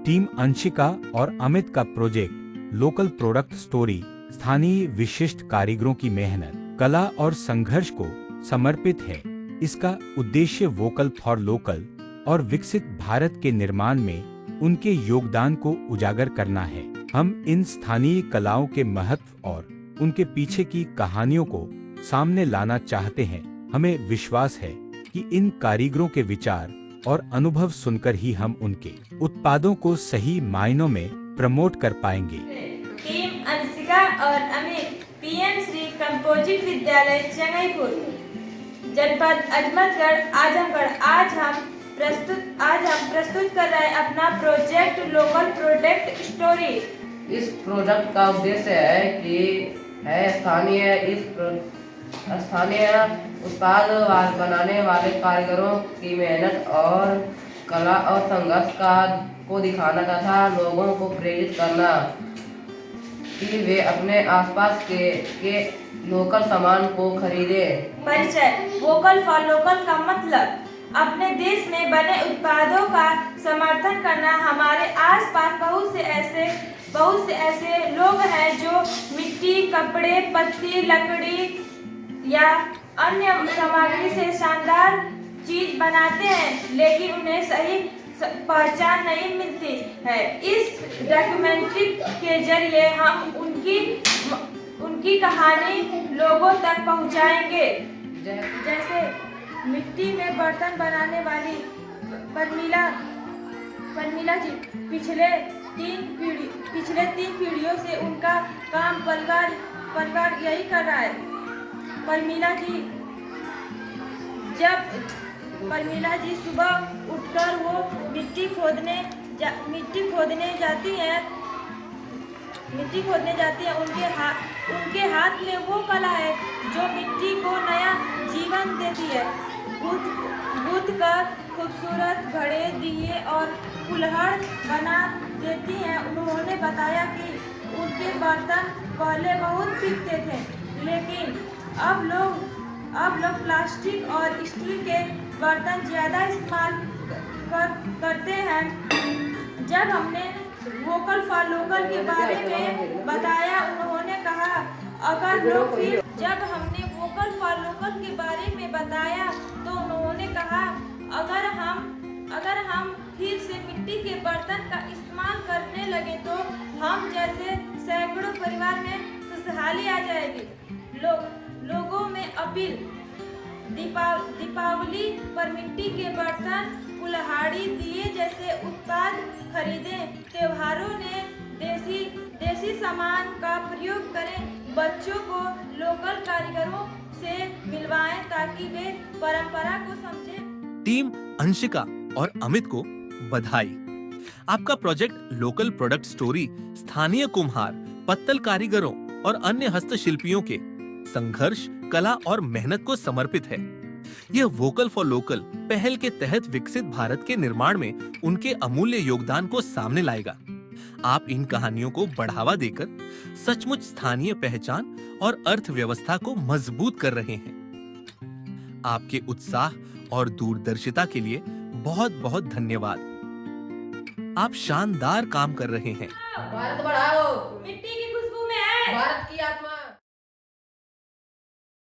Team Anshika और अमित का project local product story स्थानीय विशिष्ट कारीगरों की मेहनत, कला और संघर्ष को समर्पित है। इसका उद्देश्य वोकल फॉर लोकल और विकसित भारत के निर्माण में उनके योगदान को उजागर करना है। हम इन स्थानीय कलाओं के महत्व और उनके पीछे की कहानियों को सामने लाना चाहते हैं। हमें विश्वास है कि इन कारीगरों के विचार और अनुभव सुनकर ही हम उनके उत्पादों को सही मायनों में प्रमोट कर पाएंगे। टीम अंशिका और अमित, पीएम श्री कंपोजिट विद्यालय चंगईपुर, जनपद अजमतगढ़, आजमगढ़। आज हम प्रस्तुत कर रहे हैं अपना प्रोजेक्ट लोकल प्रोडक्ट स्टोरी। इस प्रोजेक्ट का उद्देश्य है कि स्थानीय उत्पाद बनाने वाले कारीगरों की मेहनत और कला और संघर्ष को दिखाना तथा लोगों को प्रेरित करना कि वे अपने आसपास के लोकल सामान को खरीदें। परिचय। वोकल फॉर लोकल का मतलब अपने देश में बने उत्पादों का समर्थन करना। हमारे आसपास बहुत से ऐसे लोग हैं जो मिट्टी, कपड़े, पत्ती, लकड़ी या अन्य सामग्री से शानदार चीज बनाते हैं, लेकिन उन्हें सही पहचान नहीं मिलती है। इस डॉक्यूमेंट्री के जरिए हम उनकी कहानी लोगों तक पहुंचाएंगे। जैसे मिट्टी में बर्तन बनाने वाली परमीला जी पिछले तीन पीढ़ियों से उनका काम परिवार यही कर रहा है। परमीला जी सुबह उठकर वो मिट्टी खोदने जाती हैं। उनके हाथ में वो कला है जो मिट्टी को नया जीवन देती है। गूंथ कर खूबसूरत घड़े, दिए और कुल्हड़ बना देती हैं। उन्होंने बताया कि उनके बर्तन पहले बहुत बिकते थे, लेकिन अब लोग प्लास्टिक और स्टील के बर्तन ज़्यादा इस्तेमाल करते हैं। जब हमने वोकल फॉर लोकल के बारे में बताया, उन्होंने कहा अगर हम फिर से मिट्टी के बर्तन का इस्तेमाल करने लगे तो हम जैसे सैकड़ों परिवार में खुशहाली आ जाएगी। लोगों में अपील। दीपावली पर मिट्टी के बर्तन, कुल्हाड़ी, दिए जैसे उत्पाद खरीदें। त्योहारों ने देसी सामान का प्रयोग करें। बच्चों को लोकल कारीगरों से मिलवाएं ताकि वे परंपरा को समझें। टीम अंशिका और अमित को बधाई। आपका प्रोजेक्ट लोकल प्रोडक्ट स्टोरी स्थानीय कुम्हार, पत्तल कारीगरों और अन्य हस्तशिल्पियों के संघर्ष, कला और मेहनत को समर्पित है। यह वोकल फॉर लोकल पहल के तहत विकसित भारत के निर्माण में उनके अमूल्य योगदान को सामने लाएगा। आप इन कहानियों को बढ़ावा देकर सचमुच स्थानीय पहचान और अर्थव्यवस्था को मजबूत कर रहे हैं। आपके उत्साह और दूरदर्शिता के लिए बहुत बहुत धन्यवाद। आप शानदार काम कर रहे हैं। भारत बढ़ाओ, मिट्टी की खुशबू में है भारत की आत्मा।